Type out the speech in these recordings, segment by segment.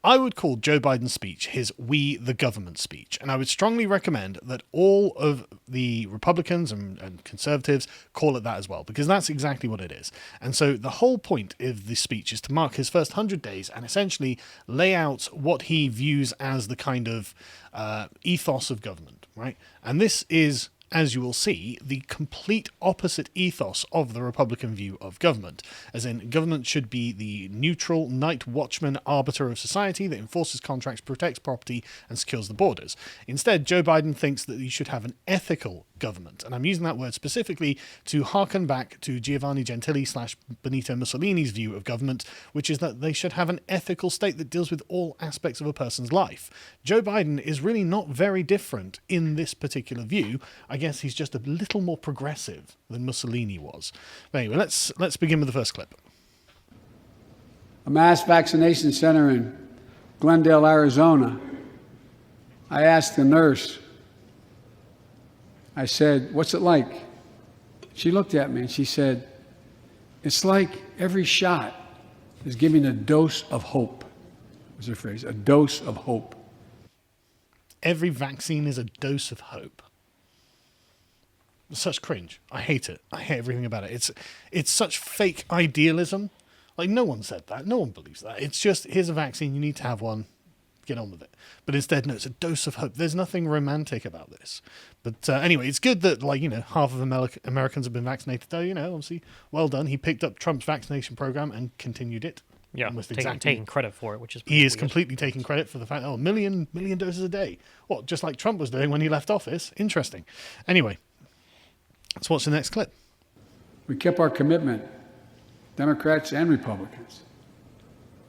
I would call Joe Biden's speech his "We the Government" speech, and I would strongly recommend that all of the Republicans and conservatives call it that as well, because that's exactly what it is. And so the whole point of this speech is to mark his first 100 days and essentially lay out what he views as the kind of ethos of government, right? And this is, as you will see, the complete opposite ethos of the Republican view of government, as in government should be the neutral night watchman arbiter of society that enforces contracts, protects property, and secures the borders. Instead, Joe Biden thinks that you should have an ethical government, and I'm using that word specifically to harken back to Giovanni Gentili / Benito Mussolini's view of government, which is that they should have an ethical state that deals with all aspects of a person's life. Joe Biden is really not very different in this particular view. I guess he's just a little more progressive than Mussolini was. But anyway, let's begin with the first clip. A mass vaccination center in Glendale, Arizona. I asked the nurse, I said, "What's it like?" She looked at me and she said, "It's like every shot is giving a dose of hope," was her phrase, a dose of hope. Every vaccine is a dose of hope. Such cringe. I hate it. I hate everything about it. It's such fake idealism. Like, no one said that. No one believes that. It's just, here's a vaccine, you need to have one, get on with it. But instead, no, it's a dose of hope. There's nothing romantic about this. But anyway, it's good that, half of Americans have been vaccinated, though, obviously, well done. He picked up Trump's vaccination program and continued it. Yeah, taking credit for it, which is he is weird. Completely taking credit for the fact, a million doses a day. What, just like Trump was doing when he left office? Interesting. Anyway, let's watch the next clip. We kept our commitment, Democrats and Republicans,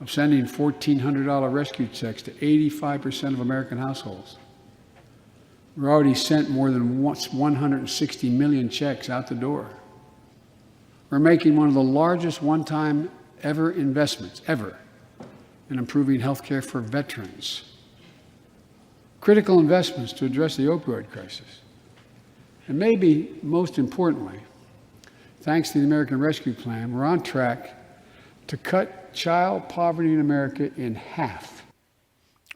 of sending $1,400 rescue checks to 85% of American households. We've already sent more than 160 million checks out the door. We're making one of the largest one-time investments ever in improving health care for veterans. Critical investments to address the opioid crisis. And maybe most importantly, thanks to the American Rescue Plan, we're on track to cut child poverty in America in half.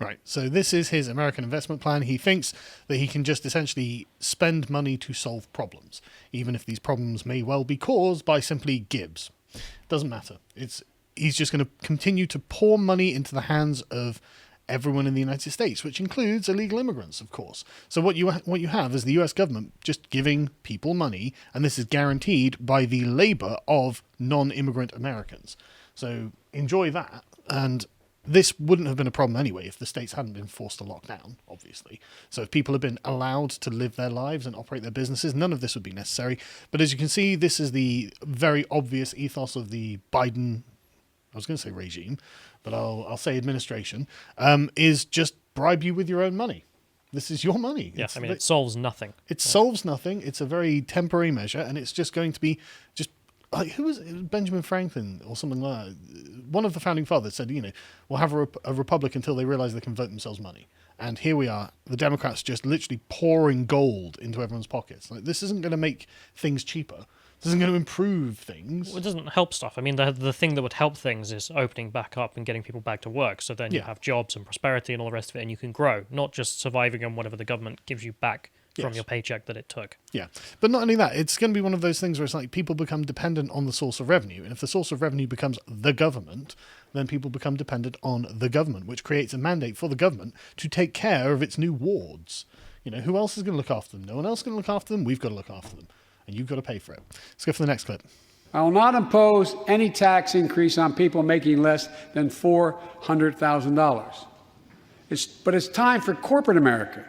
Right, so this is his American investment plan. He thinks that he can just essentially spend money to solve problems, even if these problems may well be caused by simply Gibbs. Doesn't matter. He's just going to continue to pour money into the hands of everyone in the United States, which includes illegal immigrants, of course. So what you have is the US government just giving people money, and this is guaranteed by the labor of non-immigrant Americans. So enjoy that. And this wouldn't have been a problem anyway if the states hadn't been forced to lock down, obviously. So if people had been allowed to live their lives and operate their businesses, none of this would be necessary. But as you can see, this is the very obvious ethos of the Biden, I was going to say regime, but I'll say administration, is just bribe you with your own money. This is your money. Yes, it solves nothing. It solves nothing. It's a very temporary measure, and it's just going to be just like, who was it? Benjamin Franklin or something like that. One of the founding fathers said, we'll have a republic until they realize they can vote themselves money. And here we are, the Democrats just literally pouring gold into everyone's pockets. Like, this isn't going to make things cheaper. This isn't going to improve things. Well, it doesn't help stuff. The thing that would help things is opening back up and getting people back to work. So then you have jobs and prosperity and all the rest of it, and you can grow, not just surviving on whatever the government gives you back from your paycheck that it took. Yeah, but not only that, it's going to be one of those things where it's like people become dependent on the source of revenue. And if the source of revenue becomes the government, then people become dependent on the government, which creates a mandate for the government to take care of its new wards. Who else is going to look after them? No one else is going to look after them. We've got to look after them. And you've got to pay for it. Let's go for the next clip. I will not impose any tax increase on people making less than $400,000. But it's time for corporate America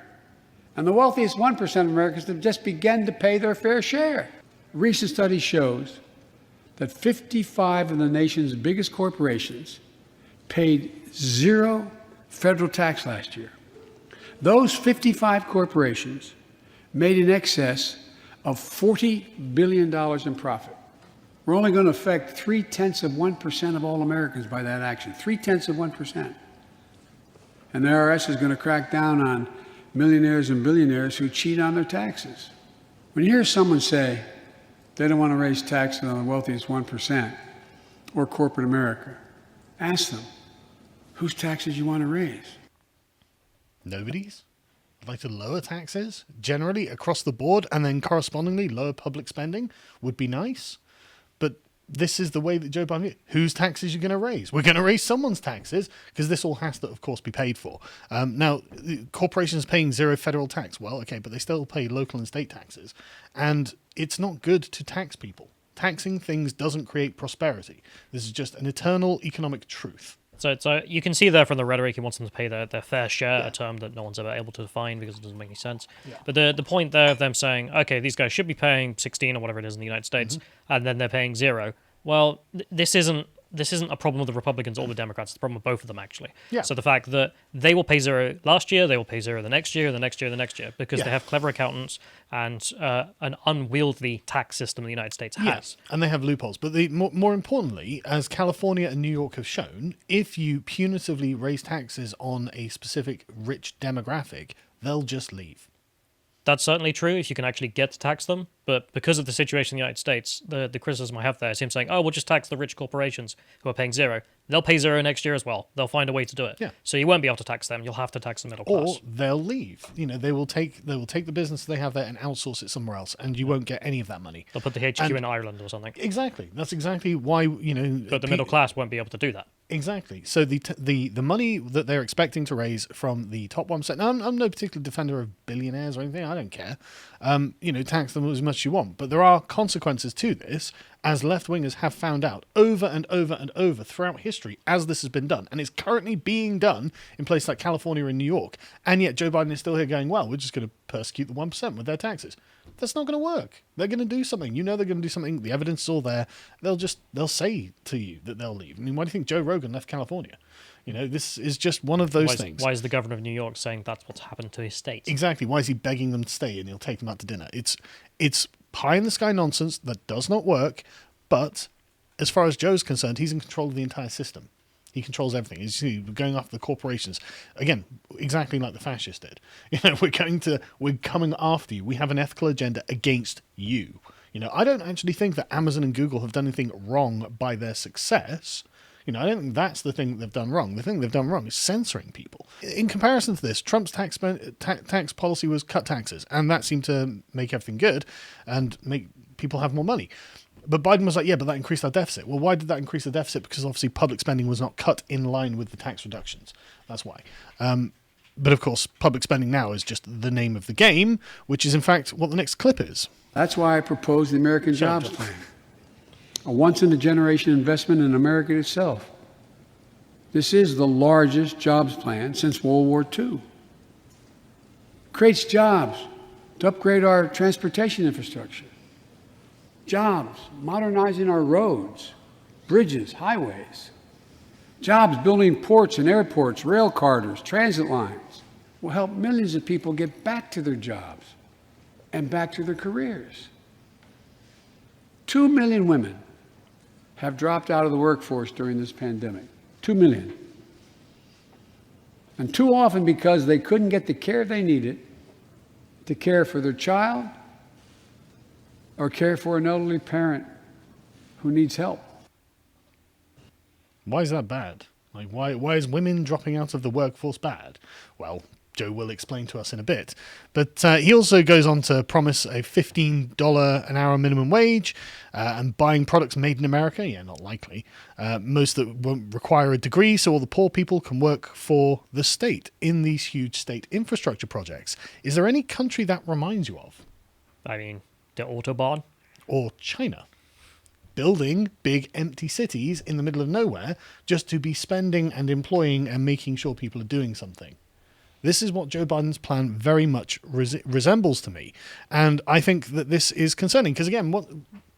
and the wealthiest 1% of Americans to just begin to pay their fair share. A recent study shows that 55 of the nation's biggest corporations paid zero federal tax last year. Those 55 corporations made in excess of $40 billion in profit. We're only going to affect 0.3% of all Americans by that action, 0.3%. And the IRS is going to crack down on millionaires and billionaires who cheat on their taxes. When you hear someone say they don't want to raise taxes on the wealthiest 1% or corporate America, ask them, Whose taxes you want to raise? Nobody's. I'd like to lower taxes generally across the board, and then correspondingly lower public spending would be nice. But this is the way that Joe Biden, whose taxes are you going to raise? We're going to raise someone's taxes, because this all has to, of course, be paid for. Now, corporations paying zero federal tax. Well, okay, but they still pay local and state taxes. And it's not good to tax people. Taxing things doesn't create prosperity. This is just an eternal economic truth. So you can see there from the rhetoric, he wants them to pay their fair share, a term that no one's ever able to define because it doesn't make any sense. Yeah. But the point there of them saying, okay, these guys should be paying 16 or whatever it is in the United States, and then they're paying zero. Well, this isn't a problem with the Republicans or the Democrats. It's a problem with both of them, actually. Yeah. So the fact that they will pay zero last year, they will pay zero the next year, the next year, the next year, because they have clever accountants and an unwieldy tax system the United States has. Yes, and they have loopholes. But more importantly, as California and New York have shown, if you punitively raise taxes on a specific rich demographic, they'll just leave. That's certainly true if you can actually get to tax them. But because of the situation in the United States, the criticism I have there is him saying, oh, we'll just tax the rich corporations who are paying zero. They'll pay zero next year as well. They'll find a way to do it. Yeah. So you won't be able to tax them. You'll have to tax the middle class. Or they'll leave. They will take the business they have there and outsource it somewhere else, and you won't get any of that money. They'll put the HQ in Ireland or something. Exactly. That's exactly why, But the middle class won't be able to do that. Exactly. So the money that they're expecting to raise from the top 1%. Now, I'm no particular defender of billionaires or anything. I don't care. Tax them as much as you want. But there are consequences to this, as left-wingers have found out over and over and over throughout history as this has been done. And it's currently being done in places like California and New York. And yet Joe Biden is still here going, well, we're just going to persecute the 1% with their taxes. That's not going to work. They're going to do something. They're going to do something. The evidence is all there. They'll say to you that they'll leave. I mean, why do you think Joe Rogan left California? This is just one of those things. Why is the governor of New York saying that's what's happened to his state? Exactly. Why is he begging them to stay and he'll take them out to dinner? It's pie-in-the-sky nonsense that does not work, but as far as Joe's concerned, he's in control of the entire system. He controls everything. He's going after the corporations. Again, exactly like the fascists did. We're coming after you. We have an ethical agenda against you. I don't actually think that Amazon and Google have done anything wrong by their success. I don't think that's the thing that they've done wrong. The thing they've done wrong is censoring people. In comparison to this, Trump's tax policy was cut taxes, and that seemed to make everything good and make people have more money. But Biden was like, yeah, but that increased our deficit. Well, why did that increase the deficit? Because obviously public spending was not cut in line with the tax reductions. That's why. But of course, public spending now is just the name of the game, which is in fact what the next clip is. That's why I proposed the American Jobs Plan, a once-in-a-generation investment in America itself. This is the largest jobs plan since World War II. Creates jobs to upgrade our transportation infrastructure. Jobs modernizing our roads, bridges, highways. Jobs building ports and airports, rail corridors, transit lines will help millions of people get back to their jobs and back to their careers. 2 million women have dropped out of the workforce during this pandemic. 2 million. And too often because they couldn't get the care they needed to care for their child or care for an elderly parent who needs help. Why is that bad? Why is women dropping out of the workforce bad? Well, Joe will explain to us in a bit. But he also goes on to promise a $15 an hour minimum wage and buying products made in America. Yeah, not likely. Most that won't require a degree, so all the poor people can work for the state in these huge state infrastructure projects. Is there any country that reminds you of? I mean, the Autobahn? Or China? Building big empty cities in the middle of nowhere just to be spending and employing and making sure people are doing something. This is what Joe Biden's plan very much resembles to me. And I think that this is concerning because, again, what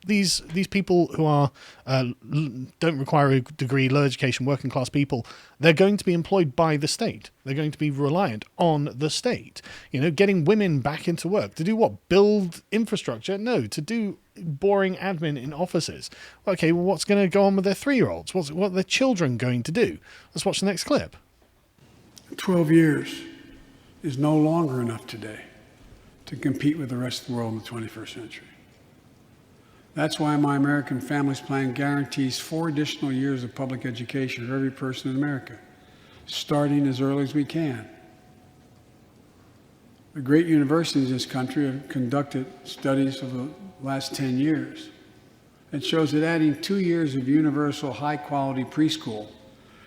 these people who are don't require a degree, low education, working class people, they're going to be employed by the state. They're going to be reliant on the state. Getting women back into work. To do what? Build infrastructure? No, to do boring admin in offices. Okay, well, what's going to go on with their 3-year-olds? What are their children going to do? Let's watch the next clip. 12 years is no longer enough today to compete with the rest of the world in the 21st century. That's why my American Families Plan guarantees 4 additional years of public education for every person in America, starting as early as we can. The great universities in this country have conducted studies of the last 10 years. It shows that adding 2 years of universal high-quality preschool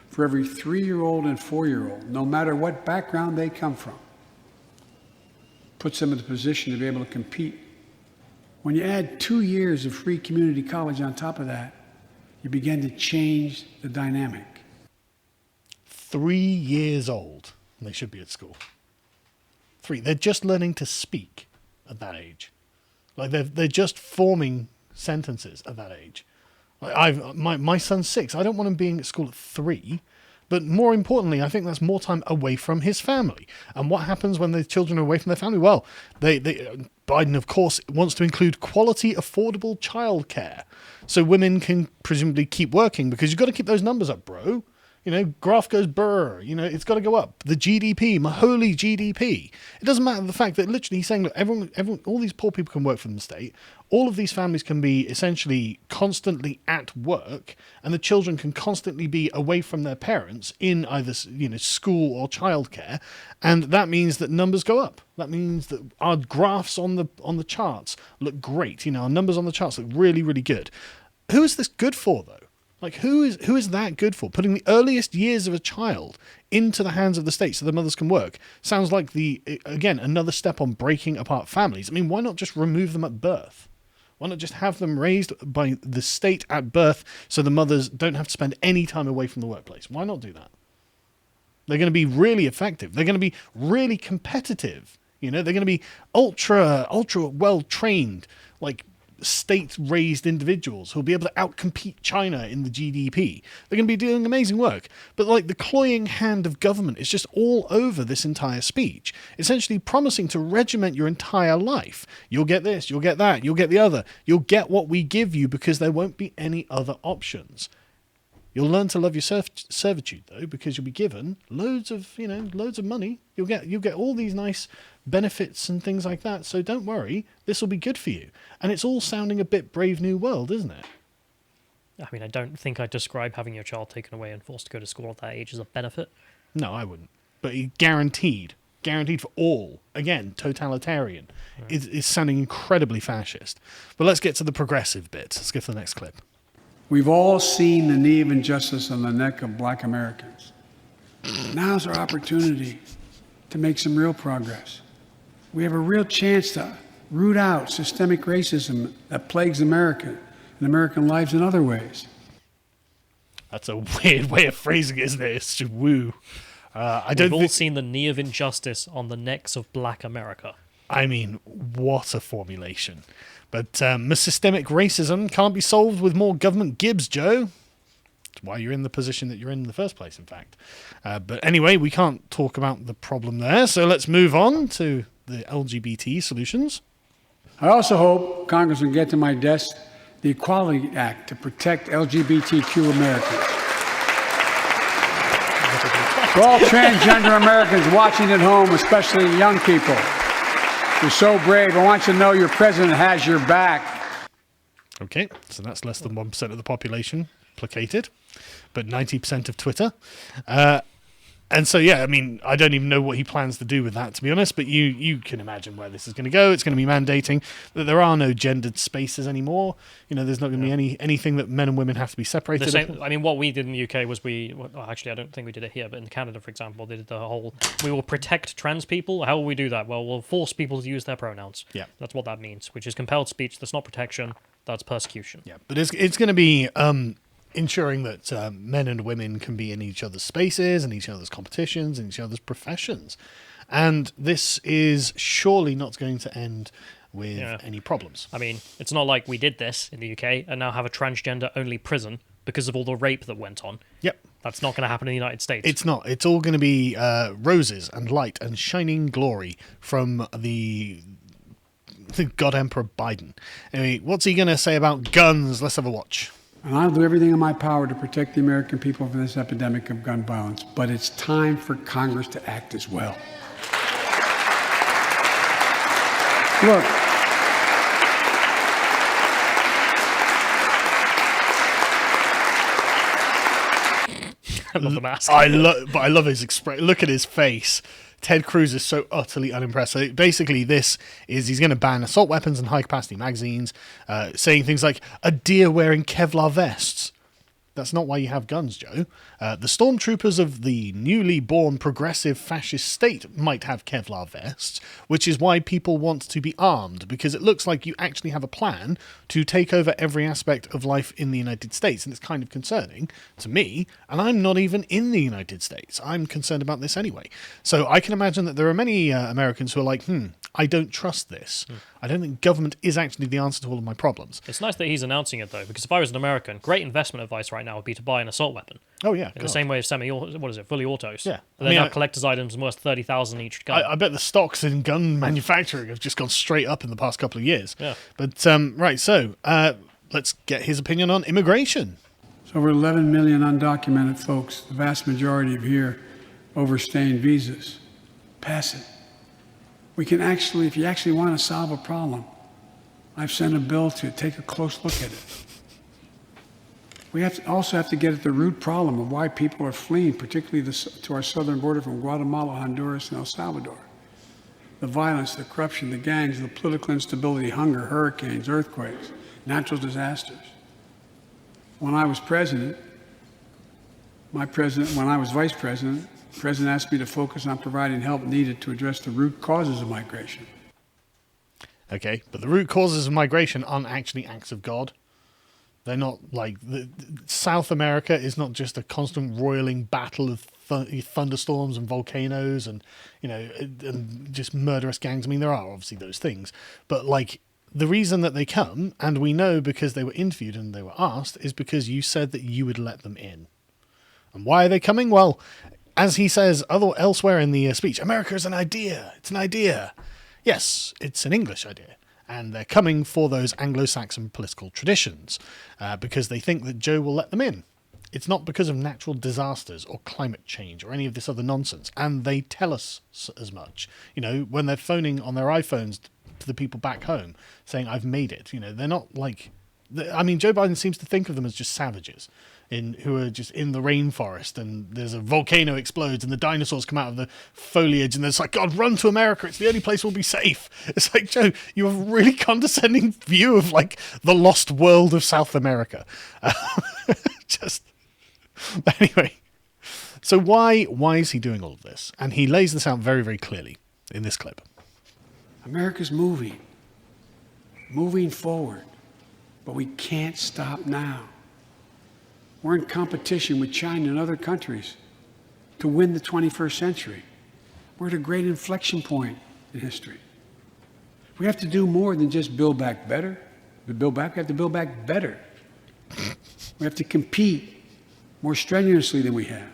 for every 3-year-old and 4-year-old, no matter what background they come from, puts them in the position to be able to compete. When you add 2 years of free community college on top of that, you begin to change the dynamic. 3 years old, and they should be at school. 3. They're just learning to speak at that age. Like they're just forming sentences at that age. Like my son's 6. I don't want him being at school at 3. But more importantly, I think that's more time away from his family. And what happens when the children are away from their family? Well, Biden, of course, wants to include quality, affordable childcare. So women can presumably keep working, because you've got to keep those numbers up, bro. You know, graph goes brr. You know, it's got to go up. The GDP, my holy GDP. It doesn't matter the fact that literally he's saying, look, everyone, all these poor people can work for the state. All of these families can be essentially constantly at work, and the children can constantly be away from their parents in either, school or childcare, and that means that numbers go up. That means that our graphs on the charts look great. You know, our numbers on the charts look really, really good. Who is this good for, though? Like, who is that good for? Putting the earliest years of a child into the hands of the state so the mothers can work sounds like, again, another step on breaking apart families. I mean, why not just remove them at birth? Why not just have them raised by the state at birth so the mothers don't have to spend any time away from the workplace? Why not do that? They're going to be really effective. They're going to be really competitive. You know, they're going to be ultra well-trained, like state-raised individuals who'll be able to outcompete China in the GDP. They're going to be doing amazing work. But like the cloying hand of government is just all over this entire speech, essentially promising to regiment your entire life. You'll get this, you'll get that, you'll get the other. You'll get what we give you because there won't be any other options. You'll learn to love your servitude, though, because you'll be given loads of money. You'll get all these nice benefits and things like that. So don't worry, this will be good for you. And it's all sounding a bit Brave New World, isn't it? I mean, I don't think I'd describe having your child taken away and forced to go to school at that age as a benefit. No, I wouldn't. But guaranteed for all. Again, totalitarian. Right. It's sounding incredibly fascist. But let's get to the progressive bit. Let's get to the next clip. We've all seen the knee of injustice on the neck of Black Americans. Now's our opportunity to make some real progress. We have a real chance to root out systemic racism that plagues America and American lives in other ways. That's a weird way of phrasing it, isn't it? It's just woo. We've all seen the knee of injustice on the necks of Black America. I mean, what a formulation. But systemic racism can't be solved with more government gibs, Joe. That's why you're in the position that you're in the first place, in fact. But anyway, we can't talk about the problem there, so let's move on to the LGBT solutions. I also hope Congress will get to my desk the Equality Act to protect LGBTQ Americans. For all transgender Americans watching at home, especially young people, you're so brave. I want you to know your president has your back. Okay, so that's less than 1% of the population placated, but 90% of Twitter. And so, yeah, I mean, I don't even know what he plans to do with that, to be honest, but you can imagine where this is going to go. It's going to be mandating that there are no gendered spaces anymore. You know, there's not going to be anything that men and women have to be separated. I mean, what we did in the UK was actually, I don't think we did it here, but in Canada, for example, they did the whole, we will protect trans people. How will we do that? Well, we'll force people to use their pronouns. Yeah. That's what that means, which is compelled speech. That's not protection. That's persecution. Yeah, but it's going to be ensuring that men and women can be in each other's spaces and each other's competitions and each other's professions. And this is surely not going to end with any problems. I mean, it's not like we did this in the UK and now have a transgender-only prison because of all the rape that went on. Yep. That's not going to happen in the United States. It's not. It's all going to be roses and light and shining glory from the God Emperor Biden. Anyway, what's he going to say about guns? Let's have a watch. And I'll do everything in my power to protect the American people from this epidemic of gun violence, but it's time for Congress to act as well. Look, love the mask. But I love his expression. Look at his face. Ted Cruz is so utterly unimpressed. So basically, he's going to ban assault weapons and high-capacity magazines, saying things like, a deer wearing Kevlar vests. That's not why you have guns, Joe. The stormtroopers of the newly born progressive fascist state might have Kevlar vests, which is why people want to be armed, because it looks like you actually have a plan to take over every aspect of life in the United States, and it's kind of concerning to me, and I'm not even in the United States. I'm concerned about this anyway. So I can imagine that there are many Americans who are like, I don't trust this. I don't think government is actually the answer to all of my problems. It's nice that he's announcing it, though, because if I was an American, great investment advice right now would be to buy an assault weapon. Oh, yeah. In the same way as fully autos. Yeah. They're now collector's items worth 30,000 each gun. I bet the stocks in gun manufacturing have just gone straight up in the past couple of years. Yeah. But, let's get his opinion on immigration. So over 11 million undocumented folks, the vast majority of here overstaying visas. Pass it. We can actually, if you actually want to solve a problem, I've sent a bill to take a close look at it. We also have to get at the root problem of why people are fleeing, particularly to our southern border from Guatemala, Honduras, and El Salvador. The violence, the corruption, the gangs, the political instability, hunger, hurricanes, earthquakes, natural disasters. When I was president, when I was vice president, the president asked me to focus on providing help needed to address the root causes of migration. Okay, but the root causes of migration aren't actually acts of God. They're not like... South America is not just a constant roiling battle of thunderstorms and volcanoes and, and just murderous gangs. I mean, there are obviously those things. But, the reason that they come, and we know because they were interviewed and they were asked, is because you said that you would let them in. And why are they coming? Well, as he says elsewhere in the speech, America is an idea. It's an idea. Yes, it's an English idea. And they're coming for those Anglo-Saxon political traditions because they think that Joe will let them in. It's not because of natural disasters or climate change or any of this other nonsense. And they tell us as much. When they're phoning on their iPhones to the people back home saying, I've made it. They're not like... Joe Biden seems to think of them as just savages who are just in the rainforest and there's a volcano explodes and the dinosaurs come out of the foliage and there's like, God, run to America. It's the only place we'll be safe. It's like, Joe, you have a really condescending view of the lost world of South America. Anyway. So why is he doing all of this? And he lays this out very, very clearly in this clip. America's moving forward, but we can't stop now. We're in competition with China and other countries to win the 21st century. We're at a great inflection point in history. We have to do more than just build back better. We have to build back better. We have to compete more strenuously than we have.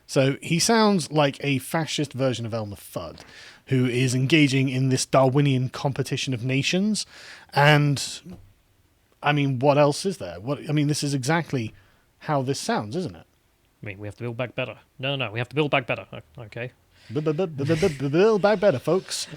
So he sounds like a fascist version of Elmer Fudd, who is engaging in this Darwinian competition of nations. And what else is there? This is exactly how this sounds, isn't it? We have to build back better. No, we have to build back better. Okay. Build back better, folks.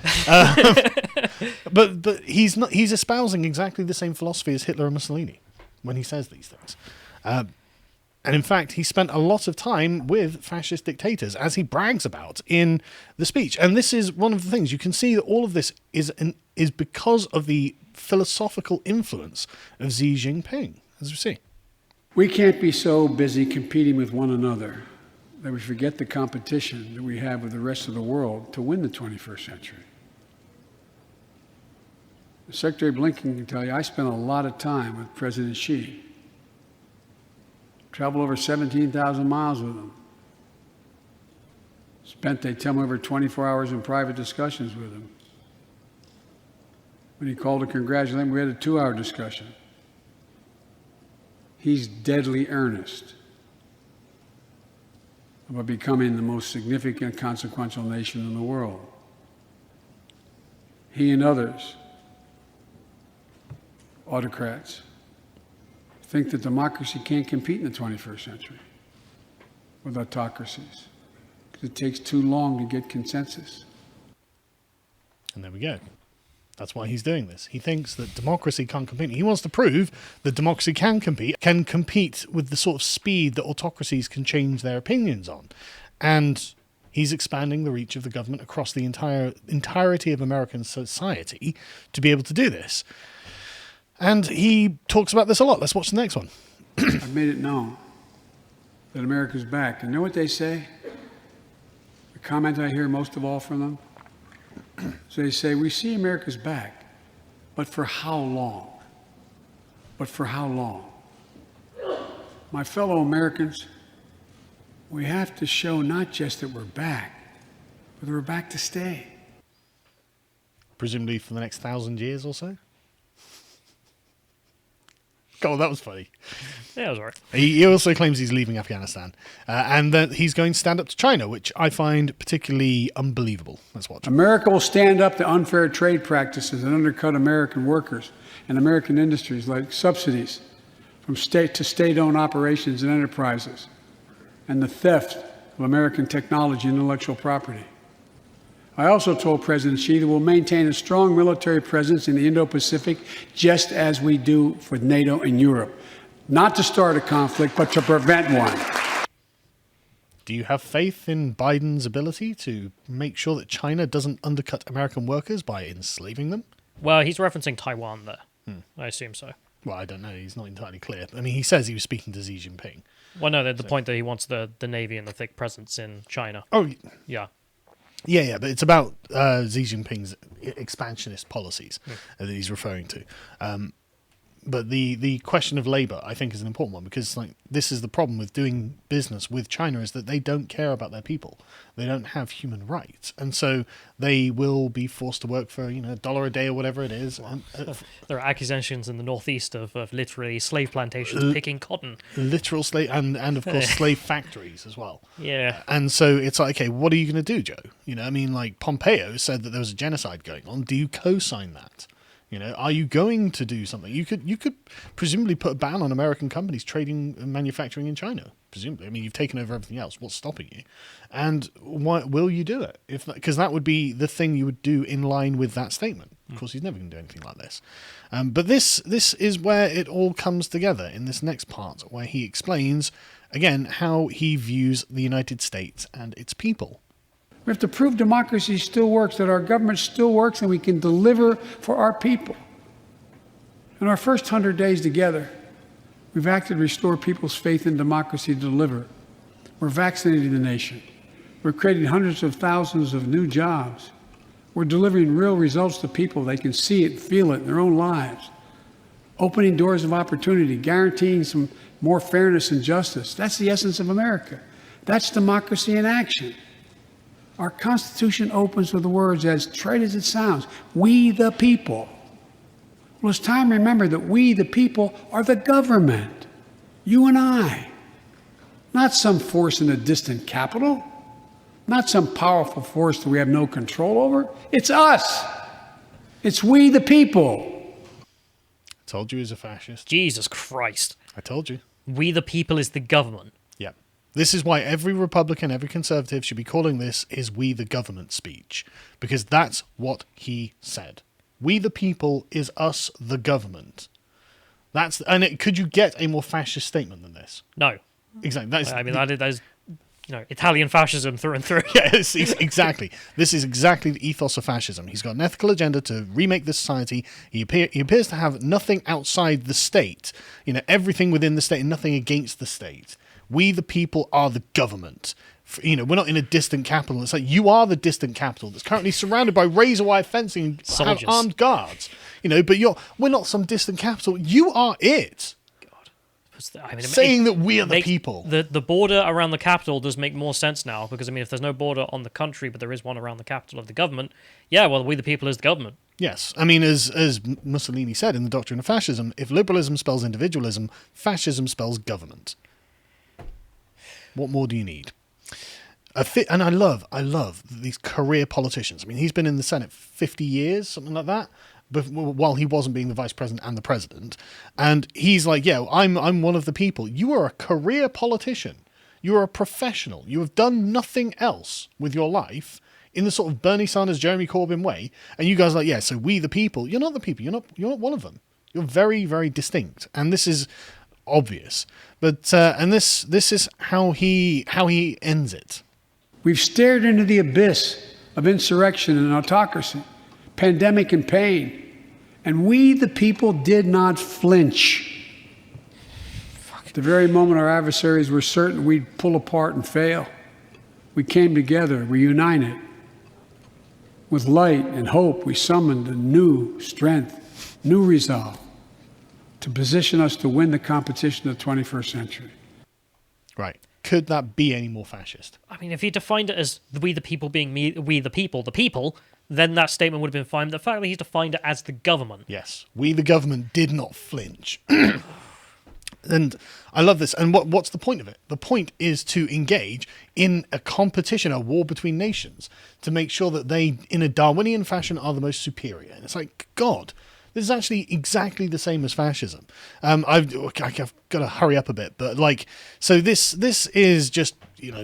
But he's espousing exactly the same philosophy as Hitler and Mussolini when he says these things. And in fact, he spent a lot of time with fascist dictators, as he brags about in the speech. And this is one of the things. You can see that all of this is because of the philosophical influence of Xi Jinping, as we see. We can't be so busy competing with one another that we forget the competition that we have with the rest of the world to win the 21st century. Secretary Blinken can tell you, I spent a lot of time with President Xi. Traveled over 17,000 miles with him. Spent, they tell me, over 24 hours in private discussions with him. When he called to congratulate him, we had a 2-hour discussion. He's deadly earnest about becoming the most significant, consequential nation in the world. He and others, autocrats, think that democracy can't compete in the 21st century with autocracies because it takes too long to get consensus. And there we go. That's why he's doing this. He thinks that democracy can't compete. He wants to prove that democracy can compete with the sort of speed that autocracies can change their opinions on. And he's expanding the reach of the government across the entirety of American society to be able to do this. And he talks about this a lot. Let's watch the next one. I've made it known that America's back. And you know what they say? The comment I hear most of all from them? So they say, we see America's back, but for how long? But for how long? My fellow Americans, we have to show not just that we're back, but that we're back to stay. Presumably for the next 1,000 years or so? God, that was funny. Yeah, it was all right. He also claims he's leaving Afghanistan and that he's going to stand up to China, which I find particularly unbelievable. Let's watch. America will stand up to unfair trade practices that undercut American workers and American industries, like subsidies from state to state-owned operations and enterprises, and the theft of American technology and intellectual property. I also told President Xi that we'll maintain a strong military presence in the Indo-Pacific, just as we do for NATO and Europe. Not to start a conflict, but to prevent one. Do you have faith in Biden's ability to make sure that China doesn't undercut American workers by enslaving them? Well, he's referencing Taiwan there. I assume so. Well, I don't know. He's not entirely clear. I mean, he says he was speaking to Xi Jinping. Well, no, the point that he wants the Navy and the thick presence in China. Oh, Yeah. yeah, but it's about Xi Jinping's expansionist policies that he's referring to. But the question of labor, I think, is an important one, because this is the problem with doing business with China, is that they don't care about their people. They don't have human rights. And so they will be forced to work for, $1 a day or whatever it is. Well, there are accusations in the Northeast of literally slave plantations picking cotton. Literal slave, and of course slave factories as well. Yeah. And so it's like, okay, what are you going to do, Joe? Pompeo said that there was a genocide going on. Do you co-sign that? Are you going to do something? You could presumably put a ban on American companies trading and manufacturing in China. Presumably, I mean, you've taken over everything else. What's stopping you? And why will you do it? Because that would be the thing you would do in line with that statement. Of course, he's never going to do anything like this. But this is where it all comes together in this next part, where he explains again how he views the United States and its people. We have to prove democracy still works, that our government still works, and we can deliver for our people. In our first 100 days together, we've acted to restore people's faith in democracy to deliver. We're vaccinating the nation. We're creating hundreds of thousands of new jobs. We're delivering real results to people. They can see it, feel it in their own lives. Opening doors of opportunity, guaranteeing some more fairness and justice. That's the essence of America. That's democracy in action. Our Constitution opens with the words, as trite as it sounds, we the people. Well, it's time to remember that we the people are the government, you and I. Not some force in a distant capital, not some powerful force that we have no control over. It's us. It's we the people. I told you he's a fascist. Jesus Christ. I told you. We the people is the government. Yeah. This is why every Republican, every conservative should be calling this his "We the Government" speech, because that's what he said. We the people is us the government. Could you get a more fascist statement than this? No. Exactly. That is Italian fascism through and through. Yes, exactly. This is exactly the ethos of fascism. He's got an ethical agenda to remake this society. He appears to have nothing outside the state. Everything within the state and nothing against the state. We the people are the government. We're not in a distant capital. It's like you are the distant capital that's currently surrounded by razor wire fencing and have armed guards. But we're not some distant capital. You are it. Saying that we are the people. The border around the capital does make more sense now, because if there's no border on the country, but there is one around the capital of the government, we the people is the government. Yes. As Mussolini said in The Doctrine of Fascism, if liberalism spells individualism, fascism spells government. What more do you need? And I love these career politicians. He's been in the Senate 50 years, something like that, while he wasn't being the vice president and the president. And he's like, I'm one of the people. You are a career politician. You are a professional. You have done nothing else with your life in the sort of Bernie Sanders, Jeremy Corbyn way, and you guys are like, yeah, so we the people. You're not the people. You're not one of them. You're very, very distinct, and this is obvious. But and this is how he ends it. We've stared into the abyss of insurrection and autocracy, pandemic and pain, and we, the people, did not flinch. At the very moment our adversaries were certain we'd pull apart and fail, we came together, we united. With light and hope, we summoned a new strength, new resolve to position us to win the competition of the 21st century. Right. Could that be any more fascist? I mean, if he defined it as we the people being we the people, then that statement would have been fine. But the fact that he's defined it as the government. Yes. We, the government, did not flinch. And I love this. And what's the point of it? The point is to engage in a competition, a war between nations, to make sure that they, in a Darwinian fashion, are the most superior. And it's like, God, this is actually exactly the same as fascism. I've got to hurry up a bit, but so this is just,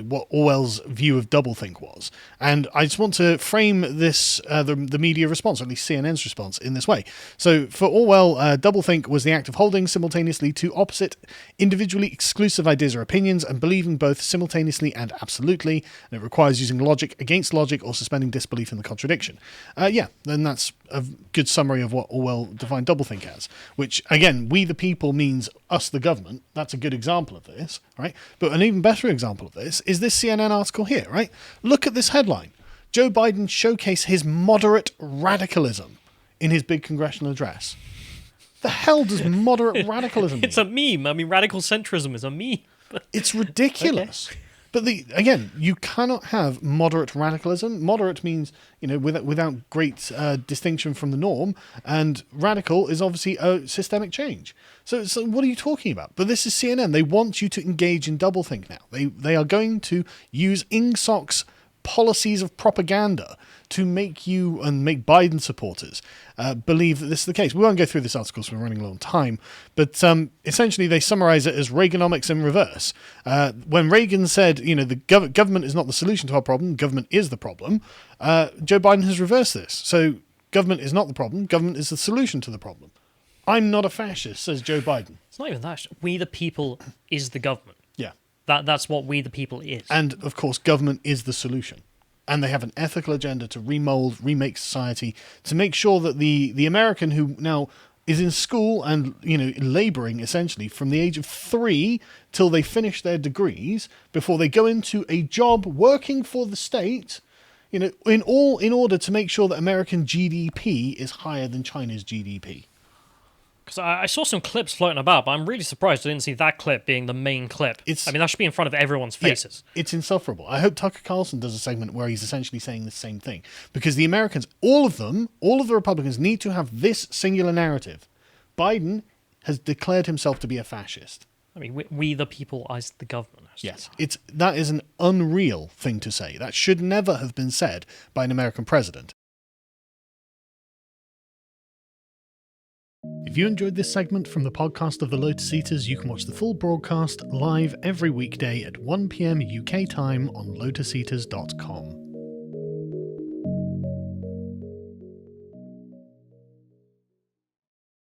what Orwell's view of doublethink was. And I just want to frame this, the media response, or at least CNN's response, in this way. So for Orwell, doublethink was the act of holding simultaneously two opposite, individually exclusive ideas or opinions and believing both simultaneously and absolutely. And it requires using logic against logic or suspending disbelief in the contradiction. Then that's a good summary of what Orwell defined doublethink as, which, again, we the people means us the government. That's a good example of this, right? But an even better example of this is this CNN article here, right? Look at this headline. Joe Biden showcased his moderate radicalism in his big congressional address. The hell does moderate radicalism mean? It's a meme. I mean, radical centrism is a meme. It's ridiculous. Okay. But again, you cannot have moderate radicalism. Moderate means, without great distinction from the norm, and radical is obviously a systemic change. So what are you talking about? But this is CNN. They want you to engage in doublethink now. They are going to use INGSOC's policies of propaganda to make you and make Biden supporters believe that this is the case. We won't go through this article because we're running low on time, but essentially they summarize it as Reaganomics in reverse. When Reagan said, the government is not the solution to our problem, government is the problem, Joe Biden has reversed this. So government is not the problem, government is the solution to the problem. I'm not a fascist, says Joe Biden. It's not even that. We the people is the government. Yeah. That's what we the people is. And, of course, government is the solution. And they have an ethical agenda to remake society, to make sure that the American who now is in school and, labouring, essentially, from the age of 3 till they finish their degrees, before they go into a job working for the state, in order to make sure that American GDP is higher than China's GDP. Because I saw some clips floating about, but I'm really surprised I didn't see that clip being the main clip. That should be in front of everyone's faces. Yeah, it's insufferable. I hope Tucker Carlson does a segment where he's essentially saying the same thing. Because the Americans, all of the Republicans need to have this singular narrative. Biden has declared himself to be a fascist. I mean, we the people as the government. Yes, that is an unreal thing to say. That should never have been said by an American president. If you enjoyed this segment from the podcast of the Lotus Eaters, you can watch the full broadcast live every weekday at 1 p.m. UK time on lotuseaters.com.